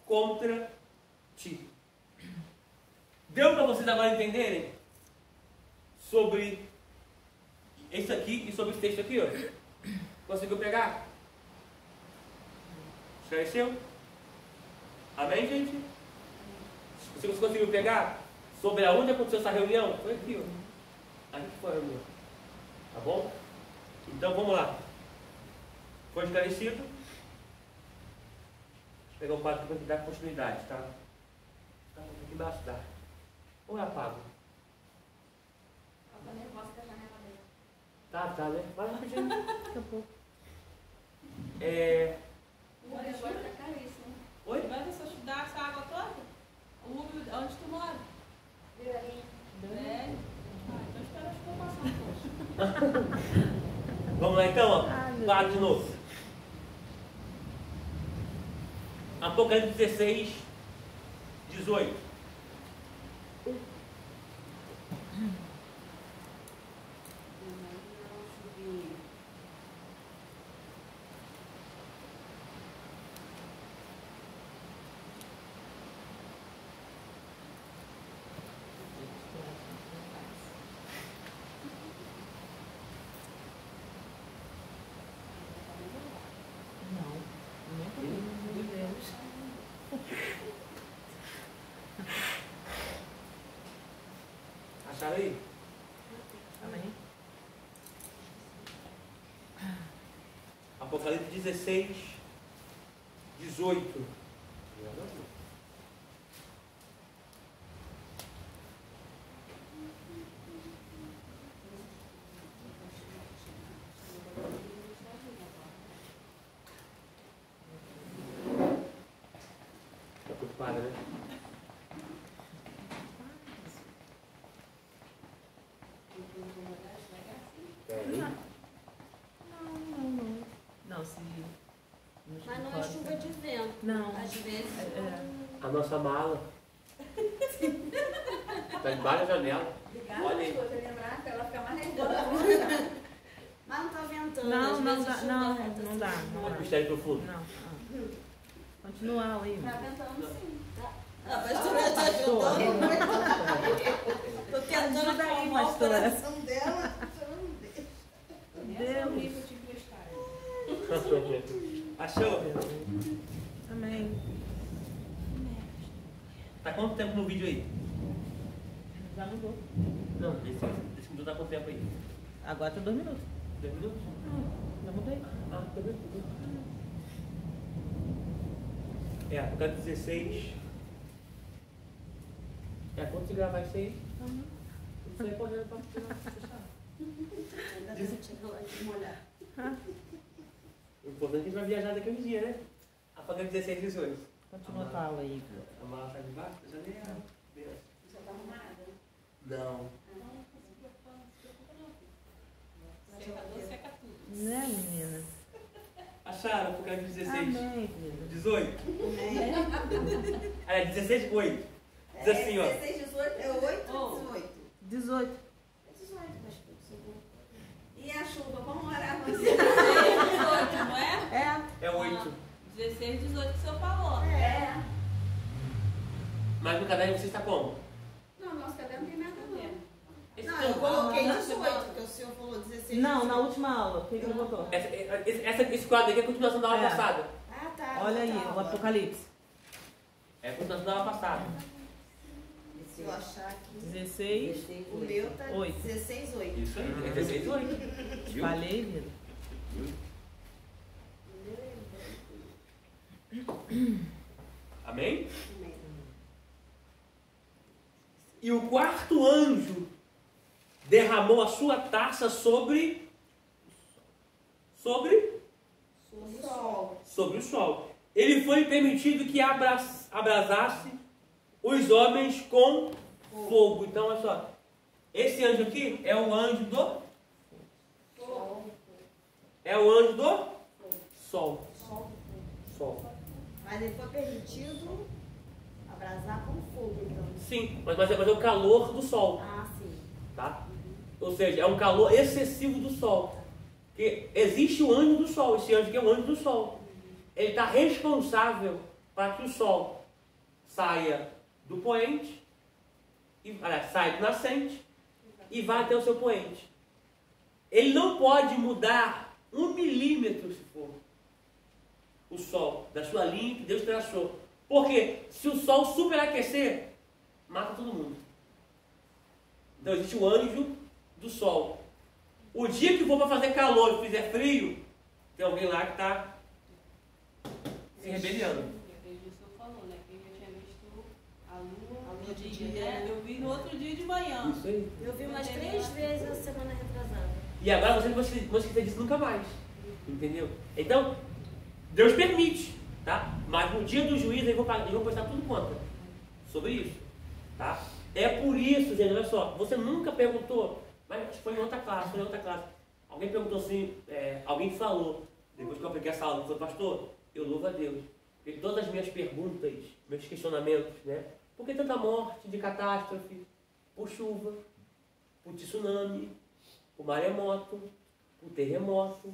contra ti. Deu para vocês agora entenderem sobre isso aqui e sobre esse texto aqui, ó? Conseguiu pegar? Esclareceu? Amém, gente? Você conseguiu pegar sobre aonde aconteceu essa reunião? Foi aqui, ó. Aqui foi a reunião. Tá bom? Então vamos lá. Foi esclarecido? Vou pegar o quadro aqui para dar continuidade, tá? Tá aqui embaixo, dá. Ou é apago? Tá nervosa da janela dele. Tá, né? Vai rapidinho. Daqui a pouco. O olho agora tá caríssimo. Oi? Vai você estudar essa água toda? O Uber, onde tu mora? Virarinha. É? Então espera acho que eu passar um pouco. Vamos lá então, ó. Quadro de novo. Apocalipse 16, 18. Acharam aí? Amém. Apocalipse 16, 18. Tá preocupada, né? Não, se... Mas não é chuva de vento. Não. Às vezes. A nossa mala. Tá debaixo da janela. Obrigada, Olha aí. vou te lembrar pra ela ficar mais nervosa. Mas não tá ventando. Não, às não vezes dá, chuva não, venta, não assim. dá, não Olha o dá. mistério profundo. Não, não. Continua aí. Tá ventando sim. A pastora tá ajudando muito. Tô tentando Ajuda aí, acalmar o pastora. coração dela. A pastora não deixa. Essa livro te emprestar. Achou? Amém. Tá quanto tempo no vídeo aí? Já mudou. Não, esse vídeo tá quanto tempo aí? Agora tá 2 minutos. 2 minutos? Já mudei. Ah, tá bem. Apocalipse 16. Quando você gravar isso aí? Isso aí pode ir pra fechar. Ainda bem que chegou lá de molhar. O importante é que a gente vai viajar daqui a uns dias, né? Apocalipse 16, 18. Continua a tua aula aí. A mala tá debaixo? Eu já nem era. Já tá arrumada? Não. Secador seca tudo. Né, menina? Acharam Apocalipse 16? Amém, filha. 18? É 16, 8. Diz assim, ó. 16, 18, é 8 ou 18? 18. É 18, pastor. E a chuva? Vamos orar com 16, 18, não é? É 8. 16, 18 que o senhor falou. É. Mas no caderno você está como? Não, nosso caderno não tem nada a ver. Esse Não, teu- eu coloquei 18, porque o senhor falou 16. Não, 18. na última aula. O que ele botou? Esse quadro aqui é a continuação da aula É. passada. Ah, tá. Olha aí, outra o aula. Apocalipse. É a continuação da aula passada. Se eu achar aqui. 16. O meu tá 8. 16, 8. Isso aí. É 16, 8. Viu? Falei, vida. Amém? E o quarto anjo derramou a sua taça sobre O sol. o sol. Ele foi permitido que abrasasse os homens com fogo. Então, olha só. Esse anjo aqui é o anjo do sol. Sol. Mas ele foi permitido abrasar com fogo, então. Sim, mas é o calor do sol. Ah, sim. Tá? Ou seja, é um calor excessivo do sol. Porque existe o anjo do sol, esse anjo que é o anjo do sol. Ele está responsável para que o sol saia do poente, saia do nascente e vá até o seu poente. Ele não pode mudar 1 milímetro, se for, o sol da sua linha que Deus traçou. Porque se o sol superaquecer, mata todo mundo. Então existe o anjo do sol. O dia que for para fazer calor e fizer frio, tem alguém lá que está se rebeliando. Desde o senhor falou, né? Que eu tinha visto a lua No no dia, dia, né? né? Eu vi no outro dia de manhã. Isso aí. Eu vi umas 3 vezes a semana retrasada. E agora você não vai esquecer disso nunca mais. Entendeu? Então, Deus permite, tá? Mas no dia do juízo eu vou prestar tudo conta sobre isso, tá? É por isso, gente, olha só, você nunca perguntou, mas foi em outra classe, Alguém perguntou assim, alguém falou, depois que eu apliquei essa aula, falou, pastor, eu louvo a Deus, porque todas as minhas perguntas, meus questionamentos, né? Por que tanta morte de catástrofe? Por chuva, por tsunami, por maremoto, por terremoto.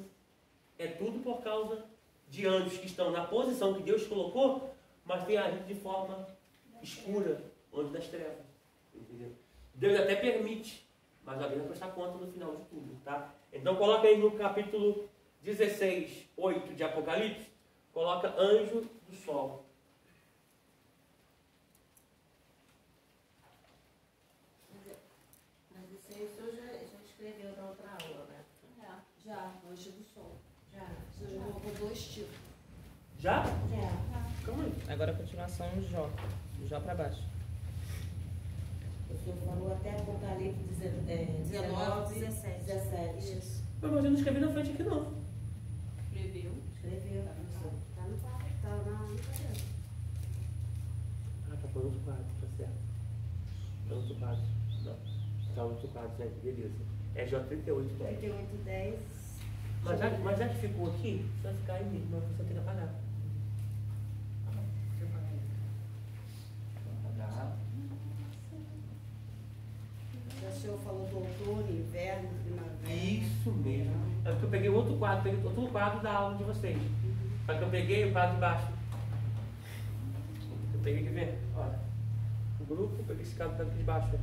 É tudo por causa de anjos que estão na posição que Deus colocou, mas tem agido de forma escura, anjo das trevas. Entendeu? Deus até permite, mas alguém vai prestar conta no final de tudo, tá? Então coloca aí no capítulo 16, 8 de Apocalipse, coloca anjo do sol. Mas isso aí o senhor já escreveu na outra aula, né? Já, Anjo do Sol. Já. O senhor já colocou 2 tipos. Já? Já. Calma aí. Agora a continuação Jó. Jó pra baixo. O senhor falou até Apocalipse 19, 17. Isso. Mas eu não escrevi na frente aqui não. Escreveu. Escreveu. Tá no quadro. Tá no caderno. Ah, tá falando outro quadro, tá certo. Tá outro quadro. Não. Tá outro quadro, gente, beleza. É Jó 38, 10. 38, 10. Mas já que ficou aqui, vai ficar aí mesmo, mas você tem que apagar. Apagar. O senhor falou do outono, inverno, primavera. Isso mesmo. É porque eu peguei outro quadro da aula de vocês. Só que eu peguei o quadro de baixo. Eu peguei, quer ver? Olha. O grupo, eu peguei esse quadro aqui de baixo.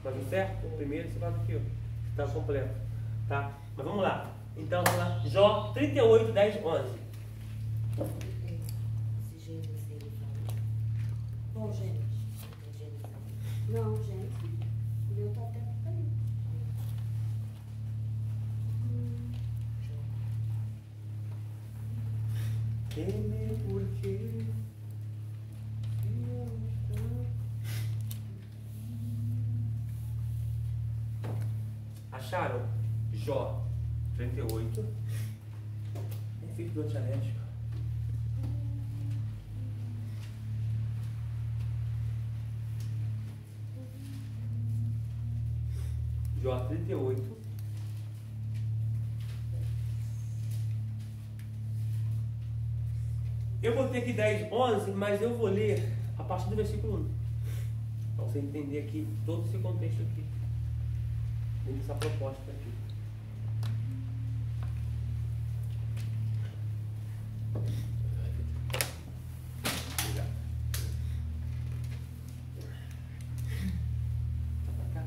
Mas o certo, o primeiro, esse quadro aqui, ó. Está completo. Tá? Mas vamos lá. Então, vamos lá. Jó 38, 10, 11. Esse Gênesis ele fala. Qual Gênesis? Não, Gênesis. O meu tá até por aí. Teme porque acharam? Jó 38. É filho do antialérgico. Jó 38. Eu vou ter aqui 10, 11, mas eu vou ler a partir do versículo 1. Para você entender aqui todo esse contexto aqui. Dentro dessa proposta aqui. Obrigado. Tá pra cá.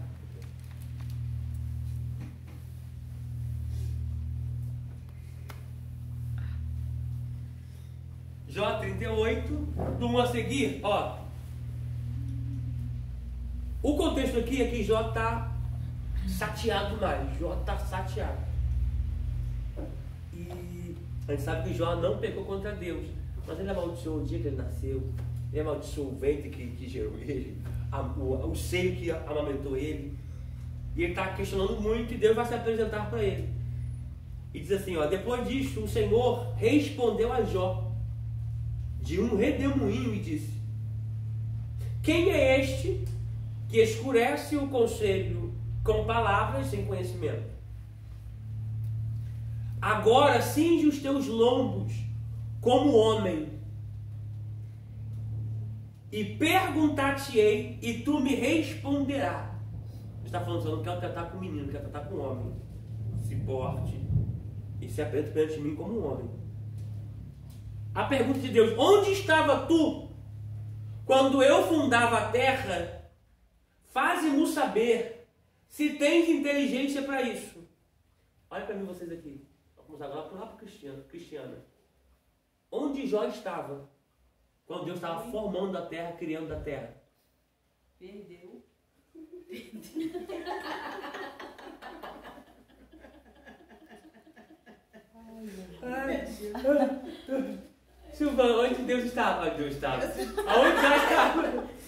Jó 38, do 1 a seguir, ó. O contexto aqui é que Jó está chateado mais. Jó está chateado. E a gente sabe que Jó não pecou contra Deus, mas ele amaldiçoou o dia que ele nasceu, ele amaldiçoou o ventre que gerou ele, o seio que amamentou ele. E ele está questionando muito e Deus vai se apresentar para ele. E diz assim, ó, depois disso o Senhor respondeu a Jó de um redemoinho e disse: quem é este que escurece o conselho com palavras sem conhecimento? Agora cinge os teus lombos como homem, e perguntar-te-ei, e tu me responderás. Você está falando, eu não quero tratar com menino, quero tratar com homem. Se porte e se apresente perante mim como um homem. a pergunta de Deus: onde estava tu quando eu fundava a terra? Faze-mo saber se tens inteligência para isso. Olha para mim vocês aqui. Vamos agora para o Cristiano. Onde Jó estava quando Deus estava formando a terra, criando a terra? Perdeu. Silvana, onde Deus estava? Onde Deus estava? Aonde Jó estava?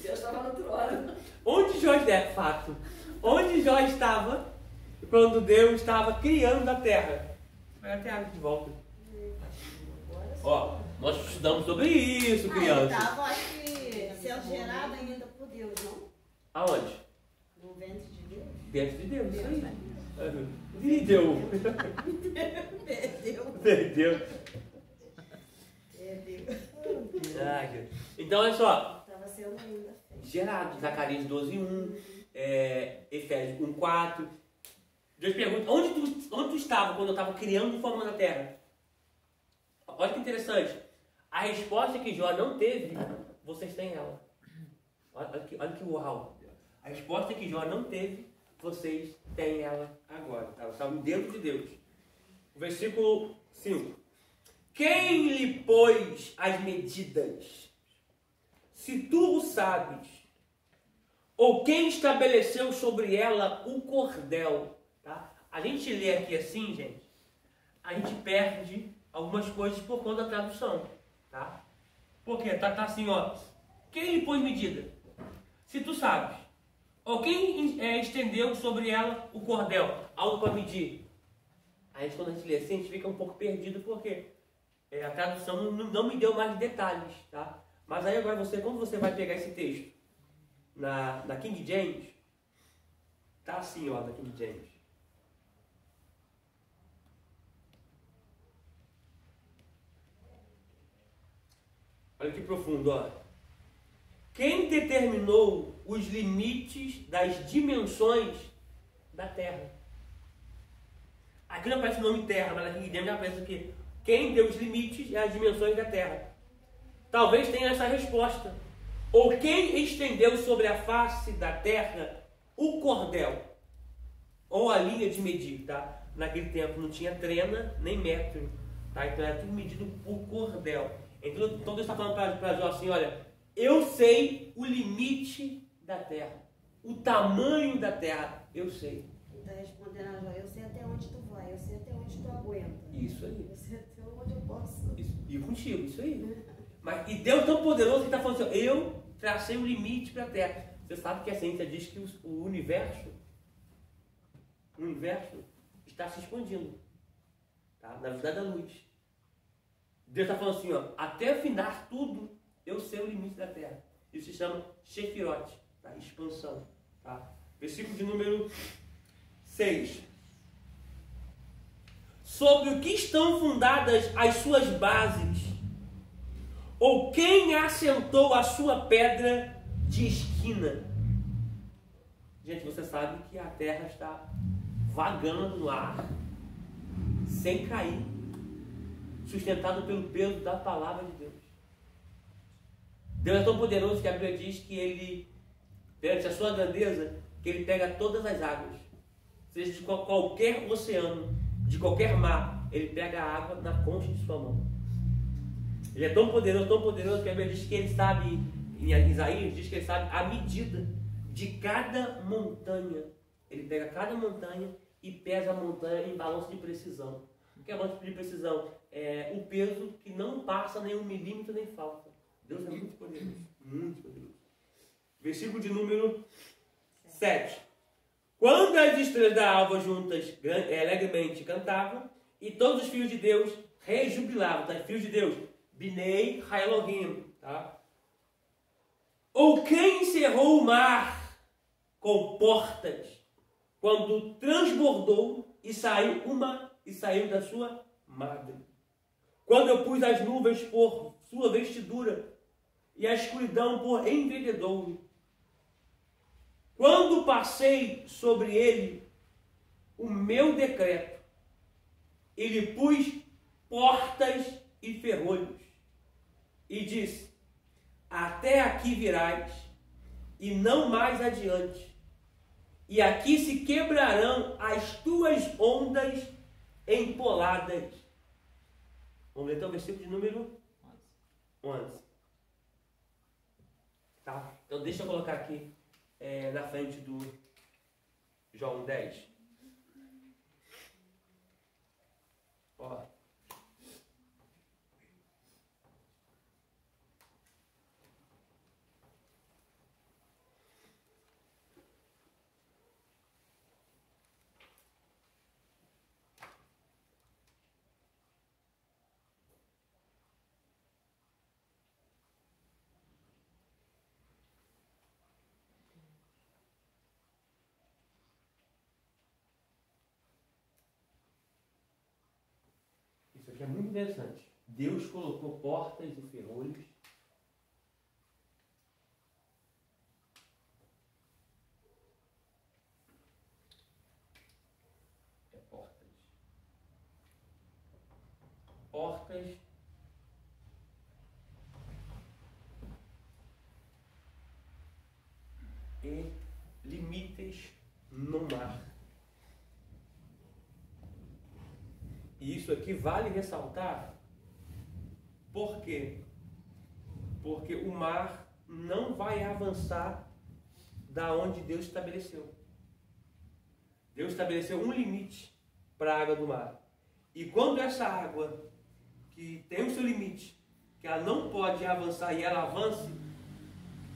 Deus estava no trono. Onde Jó estava? Fato. Onde Jó estava quando Deus estava criando a terra? Vai a terra de volta. Ó, nós estudamos sobre isso, criança. Estava, acho que, céu gerado ainda por Deus, não? Aonde? No ventre de Deus. Dentro de Deus, isso aí. Vídeo. Perdeu. Ai, Deus. Então, olha só. Estava sendo ainda. Gerado, Zacarias 12:1, Efésios 1:4. Deus pergunta: onde tu estava quando eu estava criando e formando a terra? Olha que interessante. A resposta que Jó não teve, vocês têm ela. Olha que uau. A resposta que Jó não teve, vocês têm ela agora. Ela está dentro de Deus. Versículo 5. Quem lhe pôs as medidas? Se tu o sabes. Ou quem estabeleceu sobre ela o cordel? Tá? A gente lê aqui assim, gente, a gente perde algumas coisas por conta da tradução. Tá? Porque tá assim, ó. Quem lhe pôs medida? Se tu sabes. Ou quem estendeu sobre ela o cordel? Algo para medir. Aí quando a gente lê assim, a gente fica um pouco perdido, porque a tradução não me deu mais detalhes, tá? Mas aí agora quando você vai pegar esse texto na King James, tá assim, ó, na King James. Olha que profundo, ó. Quem determinou os limites das dimensões da Terra? Aqui não aparece o nome Terra, mas na King James já aparece o quê? Quem deu os limites e as dimensões da Terra? Talvez tenha essa resposta. Ou quem estendeu sobre a face da Terra o cordel? Ou a linha de medir, tá? Naquele tempo não tinha trena nem metro, tá? Então era tudo medido por cordel. Então Deus está falando para Jó assim: olha, eu sei o limite da Terra, o tamanho da Terra, eu sei. Está respondendo a Jó: eu sei até onde tu vai, eu sei até onde tu aguenta. Isso aí. Eu sei até onde eu posso. E contigo, isso aí. E Deus tão poderoso que está falando assim: eu tracei um limite para a Terra. Você sabe que a ciência diz que o universo está se expandindo, tá? Na velocidade da luz. Deus está falando assim, ó: até afinar tudo, eu sei o limite da Terra. Isso se chama Shefirot, tá? Expansão. Tá? Versículo de número 6. Sobre o que estão fundadas as suas bases? Ou quem assentou a sua pedra de esquina? Gente, você sabe que a terra está vagando no ar, sem cair, sustentado pelo peso da palavra de Deus. Deus é tão poderoso que a Bíblia diz que Ele, perante a sua grandeza, que Ele pega todas as águas, seja de qualquer oceano, de qualquer mar, Ele pega a água na concha de sua mão. Ele é tão poderoso que a Bíblia diz que Ele sabe, em Isaías diz que Ele sabe a medida de cada montanha. Ele pega cada montanha e pesa a montanha em balanço de precisão. O que é balanço de precisão? É o peso que não passa nem 1 milímetro nem falta. Deus é muito poderoso, muito poderoso. Versículo de número 7. Quando as estrelas da alva juntas alegremente cantavam, e todos os filhos de Deus rejubilavam, tá? Filhos de Deus, Binei Haelohim, tá? Ou quem encerrou o mar com portas, quando transbordou e saiu da sua madre? Quando eu pus as nuvens por sua vestidura e a escuridão por envenedouro? Quando passei sobre ele o meu decreto, ele pus portas e ferrolhos. e disse: até aqui virás, e não mais adiante, e aqui se quebrarão as tuas ondas empoladas. Vamos ler então o versículo de número 11. Tá? Então deixa eu colocar aqui na frente do João 10. Ó. Isso aqui é muito interessante. Deus colocou portas e ferrolhos. Portas. Portas. E limites no mar. E isso aqui vale ressaltar. Por quê? Porque o mar não vai avançar da onde Deus estabeleceu. Deus estabeleceu um limite para a água do mar. E quando essa água, que tem o seu limite, que ela não pode avançar e ela avance,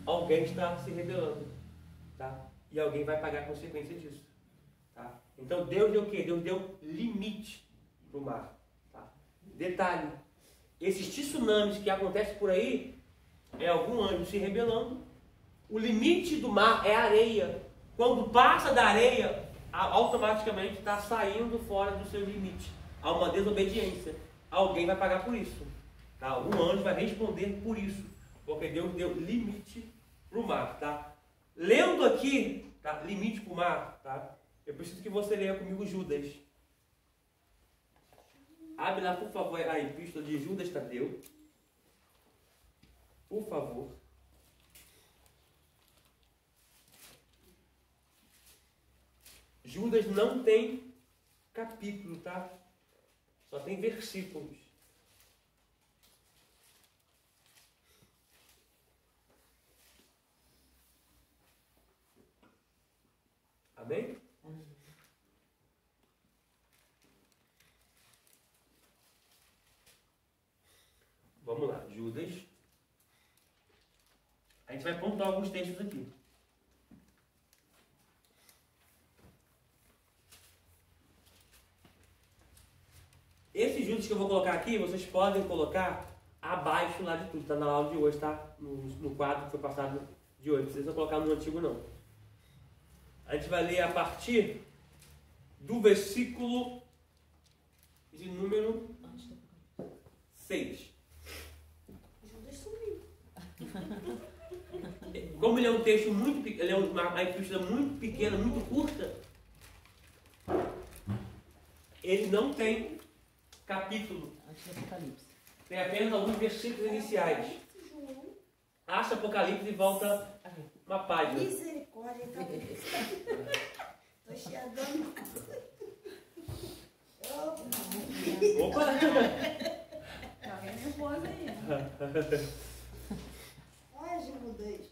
alguém está se rebelando. Tá? E alguém vai pagar a consequência disso. Tá? Então Deus deu o quê? Deus deu limite para o mar. Tá? Detalhe, esses tsunamis que acontecem por aí, é algum anjo se rebelando. O limite do mar é a areia. Quando passa da areia, automaticamente está saindo fora do seu limite. Há uma desobediência. Alguém vai pagar por isso. Tá? Algum anjo vai responder por isso. Porque Deus deu limite para o mar. Tá? Lendo aqui, tá? Limite para o mar, tá? Eu preciso que você leia comigo Judas. Abre lá, por favor, a epístola de Judas Tadeu. Por favor. Judas não tem capítulo, tá? Só tem versículos. Amém? Vamos lá, Judas. A gente vai pontuar alguns textos aqui. Esse Judas que eu vou colocar aqui, vocês podem colocar abaixo lá de tudo. Está na aula de hoje, tá? No quadro que foi passado de hoje. Não precisa colocar no antigo, não. A gente vai ler a partir do versículo de número 6. Judas sumiu. Como ele é um texto muito pequeno, ele é uma epístola muito pequena, muito curta, ele não tem capítulo. Antes do Apocalipse. Tem apenas alguns versículos iniciais. Acha Apocalipse e volta uma página. Misericórdia, tá bom. Tô enxergando. Opa! Tá bem nervoso aí. Ai, Judas.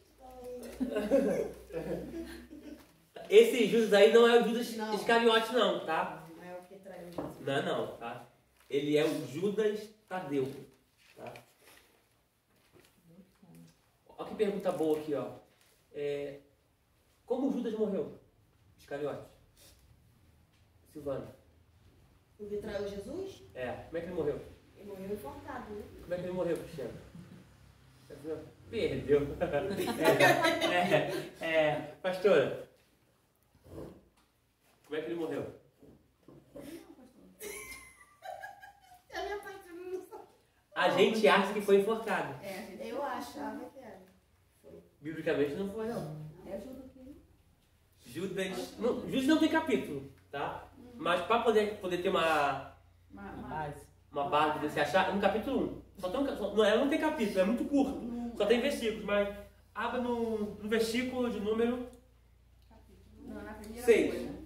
Esse Judas aí não é o Judas Não. Iscariote, não, tá? Não é o que traiu Jesus. Não, tá? Ele é o Judas Tadeu, tá? Olha que pergunta boa aqui, ó. Como Judas morreu? Iscariote. Silvana. O que traiu Jesus? Como é que ele morreu? Ele morreu enforcado, né? Como é que ele morreu, Cristiano? Perdeu. Pastora. Como é que ele morreu? A minha pai também não sabe. A gente acha que foi enforcado. Eu achava que era. Biblicamente não foi, não. Ajuda aqui. Judas não tem capítulo, tá? Mas para poder ter uma A base. base de você achar, no capítulo 1. Ela não tem capítulo, é muito curto. Só tem versículos, mas abra no versículo de número Não, na primeira 6. coisa.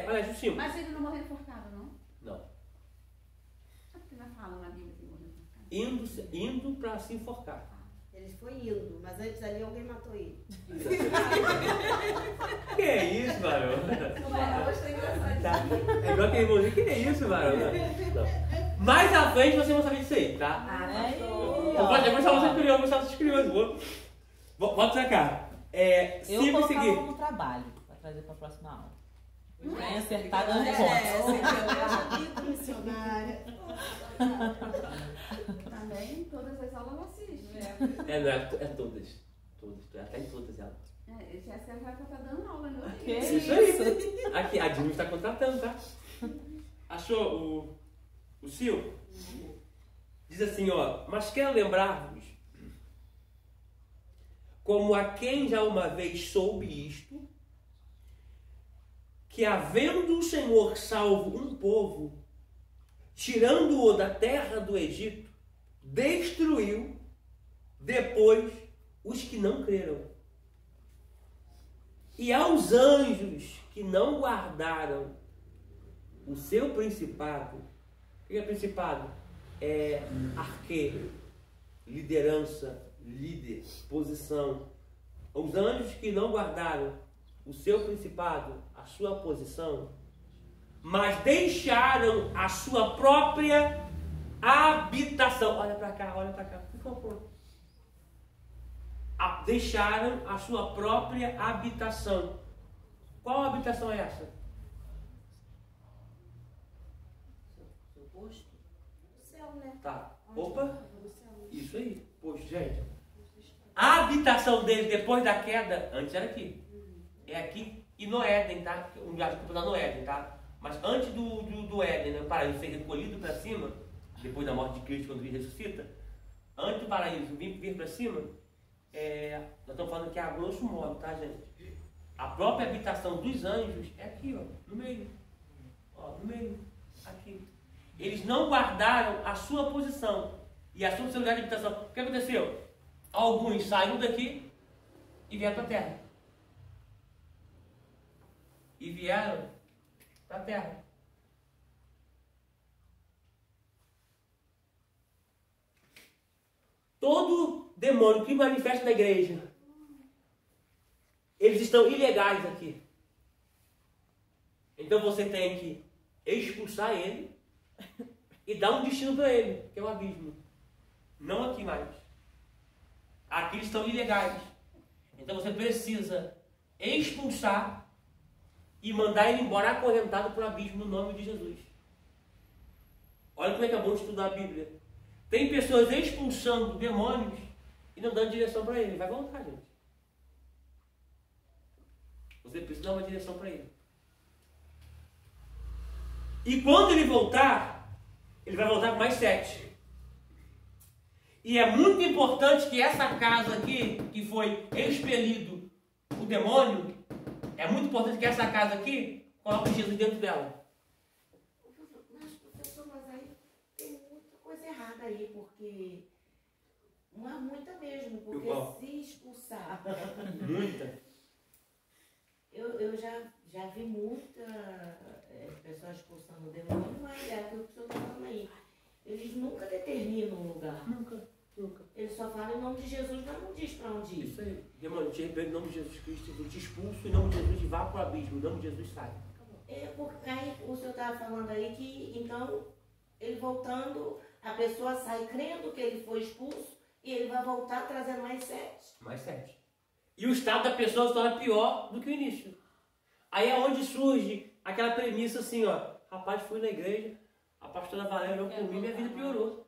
Olha, Justinho. Mas ele não morreu enforcado, não? Não. É porque vai falando na Bíblia que ele morreu enforcado. Indo para se enforcar. Ele foi indo, mas antes ali alguém matou ele. Que é isso, varão? Hoje tá engraçado. Tá. É igual aquele irmãozinho. Que é isso, varão? Não. Mais à frente você vai saber disso aí, tá? Depois vocês curiosos. Volta pra cá. Eu Sempre colocava seguir. como trabalho para trazer para a próxima aula. Bem acertado É, no ponto. Missionária. Também todas as aulas eu assisto. É todas. Até em todas elas. Jéssica já tá dando aula, não é? Que Isso aí. Aqui, a Dilma está contratando, tá? Achou o Sil? Diz assim, ó. Mas quero lembrar-vos, como a quem já uma vez soube isto, que havendo o Senhor salvo um povo, tirando-o da terra do Egito, destruiu depois os que não creram. E aos anjos que não guardaram o seu principado. O que é principado? É arqueiro, liderança, líder, posição. Os anjos que não guardaram o seu principado, a sua posição, mas deixaram a sua própria habitação. Olha para cá, por favor. Deixaram a sua própria habitação. Qual habitação é essa? Seu posto? O céu, né? Tá. Opa. O céu. Isso aí. Poxa, gente. A habitação dele depois da queda, antes era aqui. É aqui e no Éden, tá? Um lugar que no Éden, tá? Mas antes do Éden, né? O paraíso ser recolhido para cima, depois da morte de Cristo, quando ele ressuscita, antes do paraíso vir para cima, nós estamos falando que é a grosso modo, tá, gente? A própria habitação dos anjos é aqui, ó, no meio. Ó, no meio. Aqui. Eles não guardaram a sua posição e a sua lugar de habitação. O que aconteceu? Alguns saíram daqui e vieram para a terra. E vieram para a terra. Todo demônio que manifesta na igreja, eles estão ilegais aqui. Então você tem que expulsar ele e dar um destino para ele, que é o abismo. Não aqui mais. Aqui eles estão ilegais. Então você precisa expulsar e mandar ele embora acorrentado para o abismo no nome de Jesus. Olha como é que é bom estudar a Bíblia. Tem pessoas expulsando demônios e não dando direção para ele. Vai voltar, gente. Você precisa dar uma direção para ele. E quando ele voltar, ele vai voltar com mais 7. E é muito importante que essa casa aqui, que foi expelido o demônio, é muito importante que essa casa aqui coloque Jesus dentro dela. Mas, professor, mas aí tem muita coisa errada aí, porque não há muita mesmo, porque se expulsar. Muita. Eu já vi muita pessoas expulsando o demônio, mas é aquilo que o senhor está falando aí. Eles nunca determinam um lugar. Nunca. Eles só falam em nome de Jesus, mas não diz para onde ir. Isso aí. Demônio, te repreendo em nome de Jesus Cristo, eu te expulso em nome de Jesus e vá para o abismo. Em nome de Jesus sai. Porque aí o senhor estava falando aí que, então, ele voltando, a pessoa sai crendo que ele foi expulso e ele vai voltar trazendo mais 7. Mais 7. E o estado da pessoa se torna pior do que o início. Aí é onde surge aquela premissa assim, ó. Rapaz, fui na igreja, a pastora Valéria orou por mim e minha vida piorou.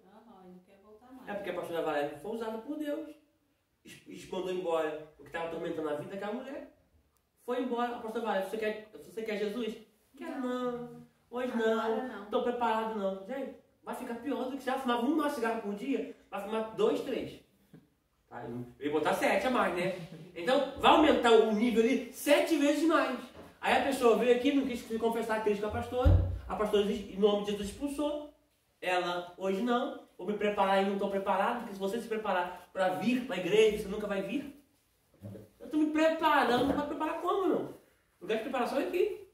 É porque a pastora Valéria foi usada por Deus. Mandou embora o que estava atormentando a vida daquela mulher. Foi embora. A pastora Valéria, você quer Jesus? Quero não. Hoje não. Estou preparado não. Gente, vai ficar pior do que se ela fumava um cigarro por dia. Vai fumar 2, 3. Tá? Eu ia botar 7 a mais, né? Então vai aumentar o nível ali 7 vezes mais. Aí a pessoa veio aqui, não quis se confessar a Cristo com a pastora, em nome de Jesus, expulsou. Ela, hoje não, vou me preparar e não estou preparado, porque se você se preparar para vir para a igreja, você nunca vai vir. Eu estou me preparando, não vai preparar como, não? O lugar de preparação é aqui.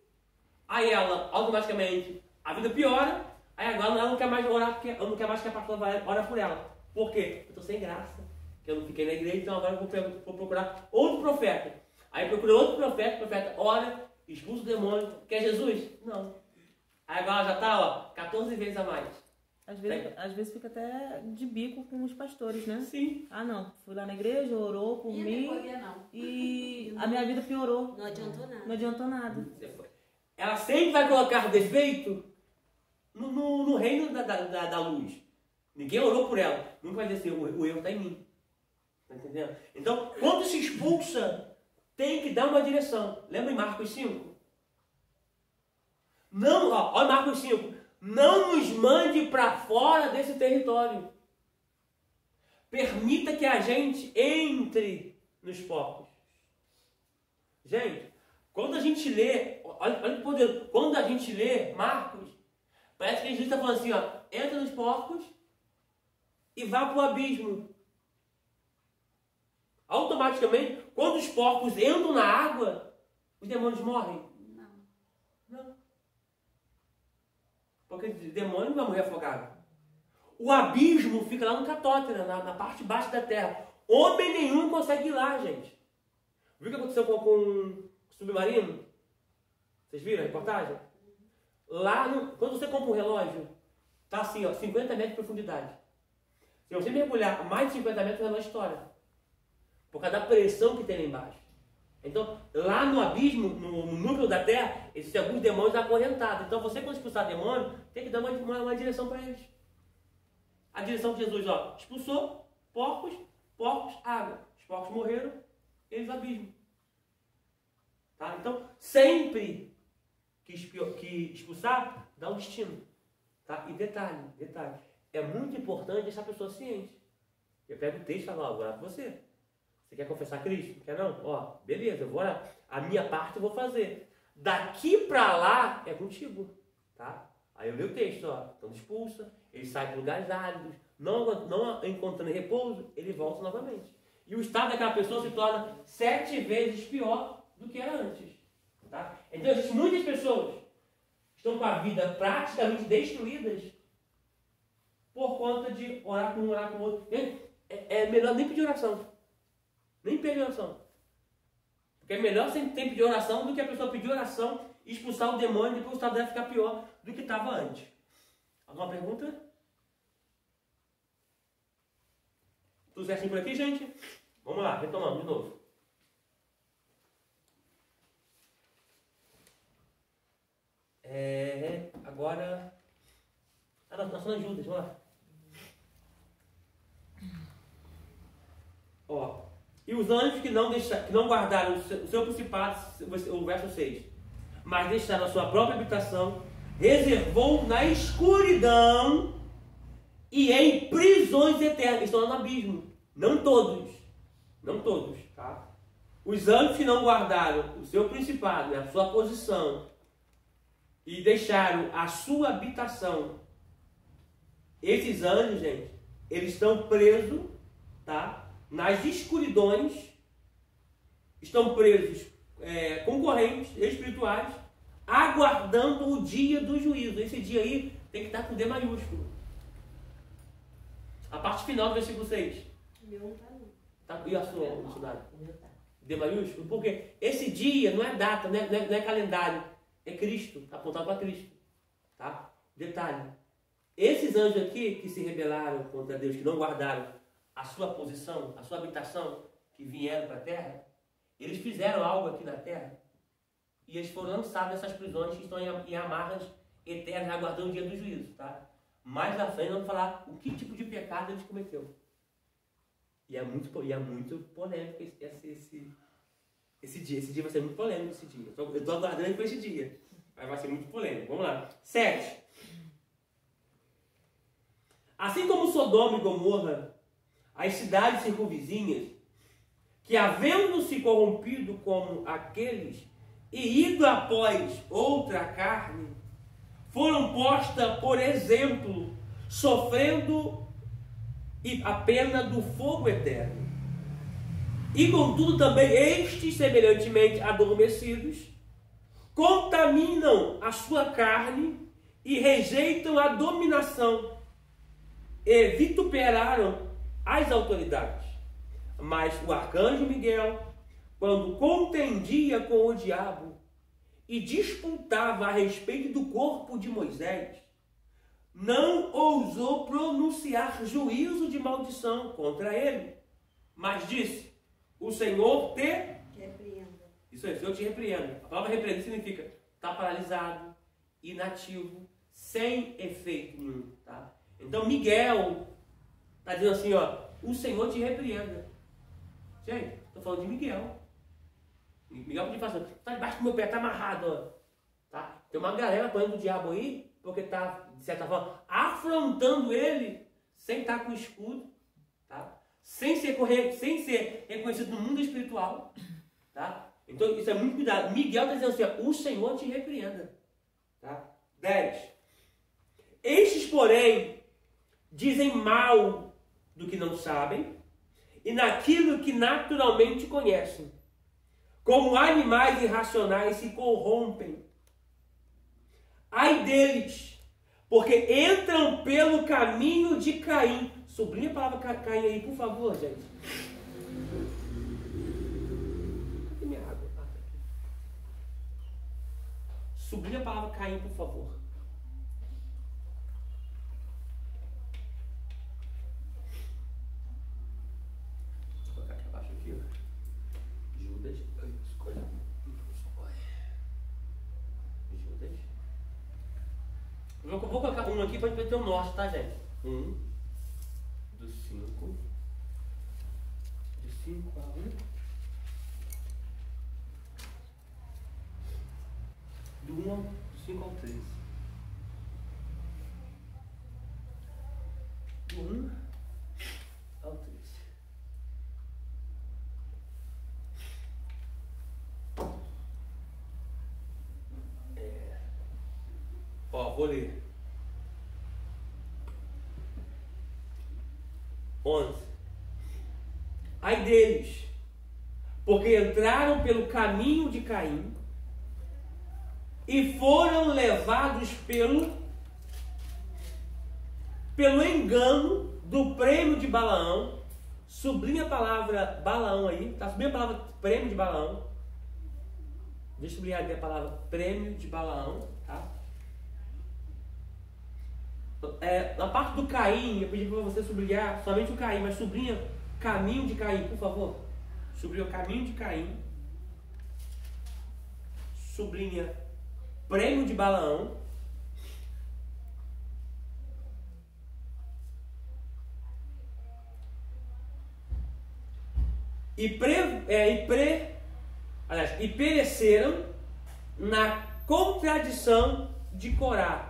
Aí ela, automaticamente, a vida piora, aí agora ela não quer mais orar, porque ela não quer mais que a pastora ore por ela. Por quê? Eu estou sem graça, que eu não fiquei na igreja, então agora eu vou procurar outro profeta. Aí procura outro profeta, o profeta ora, expulsa o demônio. Quer Jesus? Não. Aí agora já está, ó, 14 vezes a mais. Às vezes fica até de bico com os pastores, né? Sim. Ah, não. Fui lá na igreja, orou por mim e a minha vida piorou. Não adiantou nada. Não adiantou nada. Ela sempre vai colocar defeito no reino da luz. Ninguém orou por ela. Nunca vai dizer, o erro está em mim. Tá entendendo? Então, quando se expulsa, tem que dar uma direção. Lembra em Marcos 5? Não, olha Marcos 5. Não nos mande para fora desse território. Permita que a gente entre nos porcos. Gente, quando a gente lê, olha que poder, quando a gente lê Marcos, parece que Jesus está falando assim, ó, entra nos porcos e vá para o abismo. Automaticamente, quando os porcos entram na água, os demônios morrem. Não. Porque o demônio não vai morrer afogado. O abismo fica lá no Catótera, na parte baixa da terra. Homem nenhum consegue ir lá, gente. Viu o que aconteceu com o submarino? Vocês viram a reportagem? Lá, quando você compra um relógio, tá assim, ó, 50 metros de profundidade. Se você mergulhar mais de 50 metros, o relógio estoura. Por causa da pressão que tem lá embaixo. Então, lá no abismo, no núcleo da terra, existem alguns demônios acorrentados. Então, você, quando expulsar demônio, tem que dar uma direção para eles. A direção de Jesus, ó, expulsou, porcos, água. Os porcos morreram, eles abismo. Tá? Então, sempre que expulsar, dá um destino. Tá? E detalhe, é muito importante deixar a pessoa ciente. Eu pego o texto e falo, ó, vou orar por você. Você quer confessar Cristo? Quer não? Ó, beleza, eu vou orar. A minha parte eu vou fazer. Daqui para lá é contigo. Tá? Aí eu leio o texto, ó. Então expulsa, ele sai para lugares áridos, não encontrando repouso, ele volta novamente. E o estado daquela pessoa se torna 7 vezes pior do que era antes. Tá? Então existem muitas pessoas que estão com a vida praticamente destruídas por conta de orar com um, orar com o outro. É melhor nem pedir oração. Nem pedir oração. Porque é melhor sempre pedir oração do que a pessoa pedir oração e expulsar o demônio e depois o estado dela ficar pior do que estava antes. Alguma pergunta? Tudo certinho por aqui, gente? Vamos lá, retomando de novo. Agora... nós somos Judas, vamos lá. Ó, e os anjos que não guardaram o seu principado, o verso 6, mas deixaram a sua própria habitação, reservou na escuridão e em prisões eternas. Estão lá no abismo. Não todos, tá? Os anjos que não guardaram o seu principado, né, a sua posição, e deixaram a sua habitação, esses anjos, gente, eles estão presos, tá? Nas escuridões, estão presos concorrentes espirituais, aguardando o dia do juízo. Esse dia aí tem que estar com D maiúsculo. A parte final do versículo 6. O meu não tá não. Tá? E a sua, missionário? O meu tá. D maiúsculo? Porque esse dia não é data, não é calendário. É Cristo, apontado para Cristo. Tá? Detalhe. Esses anjos aqui que se rebelaram contra Deus, que não guardaram a sua posição, a sua habitação, que vieram para a terra, eles fizeram algo aqui na terra e eles foram lançados nessas prisões que estão em amarras eternas, aguardando o dia do juízo. Tá? Mais à frente vamos falar o que tipo de pecado eles cometeu. E é muito polêmico esse dia. Esse dia vai ser muito polêmico esse dia. Eu estou aguardando para esse dia. Mas vai ser muito polêmico. Vamos lá. 7. Assim como Sodoma e Gomorra, as cidades circunvizinhas, que havendo se corrompido como aqueles e ido após outra carne, foram postas por exemplo, sofrendo a pena do fogo eterno. E contudo também estes, semelhantemente adormecidos, contaminam a sua carne e rejeitam a dominação e vituperaram as autoridades. Mas o arcanjo Miguel, quando contendia com o diabo e disputava a respeito do corpo de Moisés, não ousou pronunciar juízo de maldição contra ele, mas disse: o Senhor te Repreenda. Isso aí, o Senhor te repreenda. A palavra repreender significa estar paralisado, inativo, sem efeito nenhum. Tá? Então Miguel está dizendo assim, ó, o Senhor te repreenda. Gente, estou falando de Miguel. Miguel podia falar assim, está debaixo do meu pé, está amarrado. Ó. Tá? Tem uma galera apanhando do diabo aí, porque está, de certa forma, afrontando ele, sem estar com escudo, tá? sem ser reconhecido no mundo espiritual. Tá? Então isso é muito cuidado. Miguel está dizendo assim, ó, o Senhor te repreenda. Tá? 10. Estes, porém, dizem mal do que não sabem e naquilo que naturalmente conhecem. Como animais irracionais se corrompem. Ai deles, porque entram pelo caminho de Caim. Sublinha a palavra Caim aí, por favor, gente. Cadê minha água? Ah, tá aqui. Sublinha a palavra Caim, por favor. Vou colocar aqui abaixo aqui, ó. Judas. Escolha. Judas. Vou colocar um aqui para a gente ter um norte, tá, gente? 1 do 5. De 5 a 1. Do 5 ao 13. Do 1 ao 13. Ó, vou ler. 11. Ai deles, porque entraram pelo caminho de Caim e foram levados pelo engano do prêmio de Balaão. Sublinha a palavra Balaão aí, tá? Sublinha a palavra prêmio de Balaão. Deixa eu sublinhar aqui a palavra prêmio de Balaão, tá? Na parte do Caim, eu pedi para você sublinhar somente o Caim, mas sublinha caminho de Caim, por favor. Sublinha o caminho de Caim. Sublinha prêmio de Balaão. E pereceram na contradição de Corá.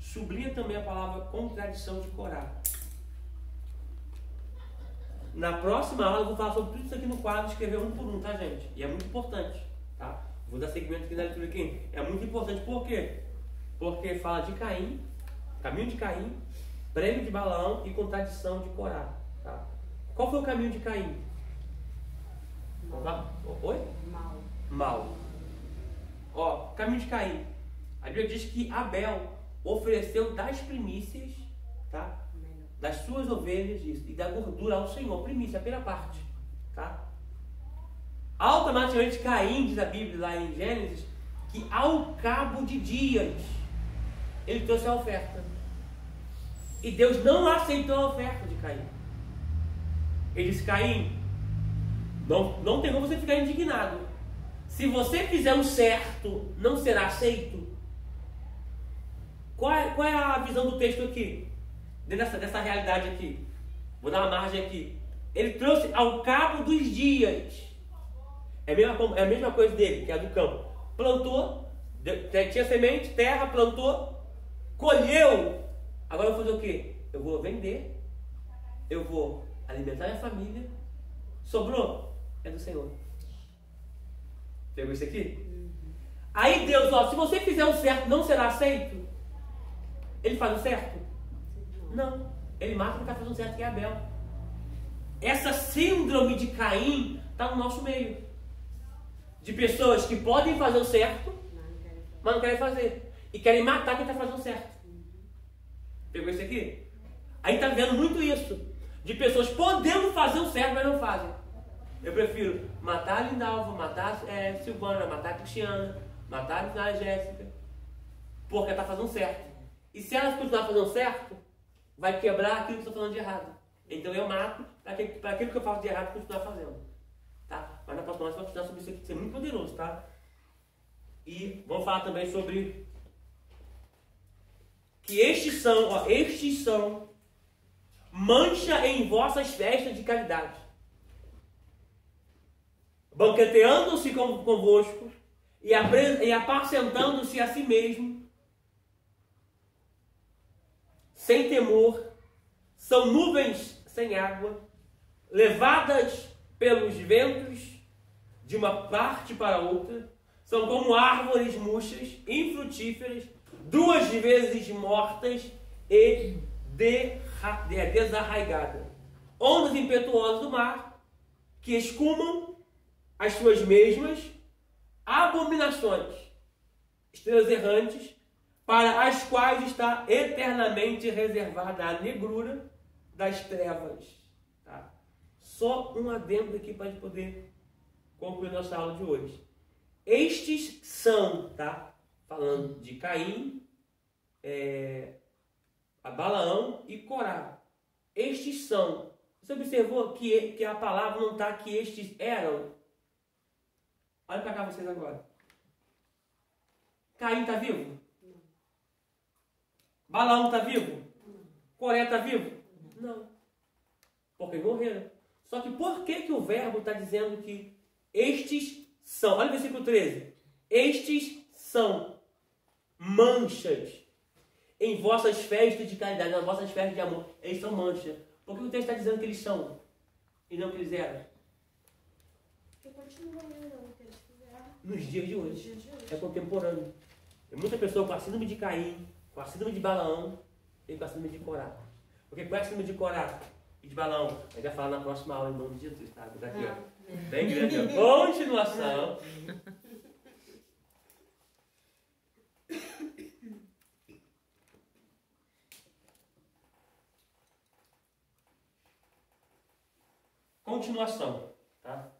Sublinha também a palavra contradição de Corá. Na próxima aula eu vou falar sobre tudo isso aqui no quadro, escrever um por um, tá, gente? E é muito importante, tá? Vou dar seguimento aqui na leitura aqui. É muito importante, por quê? Porque fala de Caim, caminho de Caim, prêmio de Balaão e contradição de Corá, tá? Qual foi o caminho de Caim? Oi? Mal. Ó, caminho de Caim. A Bíblia diz que Abel ofereceu das primícias, tá? Das suas ovelhas e da gordura ao Senhor, primícia, a primeira parte, tá? Automaticamente Caim, diz a Bíblia lá em Gênesis, que ao cabo de dias ele trouxe a oferta. E Deus não aceitou a oferta de Caim. Ele disse: Caim, não tem como você ficar indignado. Se você fizer o certo, não será aceito. Qual é a visão do texto aqui? Dessa realidade aqui. Vou dar uma margem aqui. Ele trouxe ao cabo dos dias. É a mesma coisa dele, que é a do campo. Plantou, tinha semente, terra, plantou, colheu. Agora eu vou fazer o quê? Eu vou vender, eu vou alimentar minha família. Sobrou? É do Senhor. Pegou isso aqui? Aí Deus, ó, se você fizer o certo, não será aceito? Ele faz o certo? Não. Ele mata quem está fazendo o certo, que é Abel. Essa síndrome de Caim está no nosso meio. De pessoas que podem fazer o certo, mas não querem fazer. E querem matar quem está fazendo o certo. Pegou isso aqui? Aí está vendo muito isso. De pessoas podendo fazer o certo, mas não fazem. Eu prefiro matar a Lindalva, matar a Silvana, matar a Cristiana, matar a Jéssica, porque ela está fazendo certo. E se ela continuar fazendo certo, vai quebrar aquilo que eu estou falando de errado. Então eu mato para aquilo que eu faço de errado continuar fazendo. Tá? Mas na próxima vez vamos estudar sobre isso aqui, que é muito poderoso, tá? E vamos falar também sobre que estes são mancha em vossas festas de caridade, banqueteando-se convosco e apacentando-se a si mesmo, sem temor, são nuvens sem água, levadas pelos ventos de uma parte para outra, são como árvores murchas, infrutíferas, 2 vezes mortas e desarraigadas. Ondas impetuosas do mar, que escumam as suas mesmas abominações, estrelas errantes, para as quais está eternamente reservada a negrura das trevas. Tá? Só um adendo aqui para a gente poder concluir nossa aula de hoje. Estes são, tá? Falando de Caim, a Balaão e Corá. Estes são. Você observou que a palavra não está que estes eram? Olha para cá vocês agora. Caim está vivo? Não. Balaão está vivo? Não. Coré está vivo? Não. Porque morreram. Só que por que o verbo está dizendo que estes são? Olha o versículo 13. Estes são manchas em vossas festas de caridade, nas vossas festas de amor. Eles são manchas. Por que o texto está dizendo que eles são? E não que eles eram? Porque continua o que eles fizeram. Nos dias de hoje. É contemporâneo. Tem muita pessoa com a síndrome de Caim, com a síndrome de Balaão e com a síndrome de Corá. Porque qual é a síndrome de Corá e de Balaão? A gente vai falar na próxima aula, em nome de Jesus, tá? Daqui, ó. Bem grande. Continuação. Continuação, tá?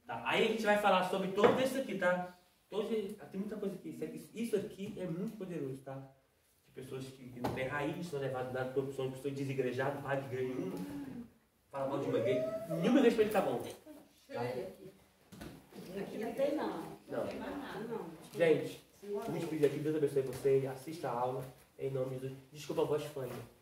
Aí a gente vai falar sobre todo isso aqui, tá? Tem muita coisa aqui. Isso aqui é muito poderoso, tá? De pessoas que não têm raiz, são levadas na corrupção, pessoas desigrejadas, não de igreja nenhuma. Fala mal de uma igreja. Nenhuma igreja pra ele tá bom. Tá? Aqui não tem não. Não. Gente, vamos pedir aqui, Deus abençoe você, assista a aula, em nome de Jesus. Desculpa a voz fanha.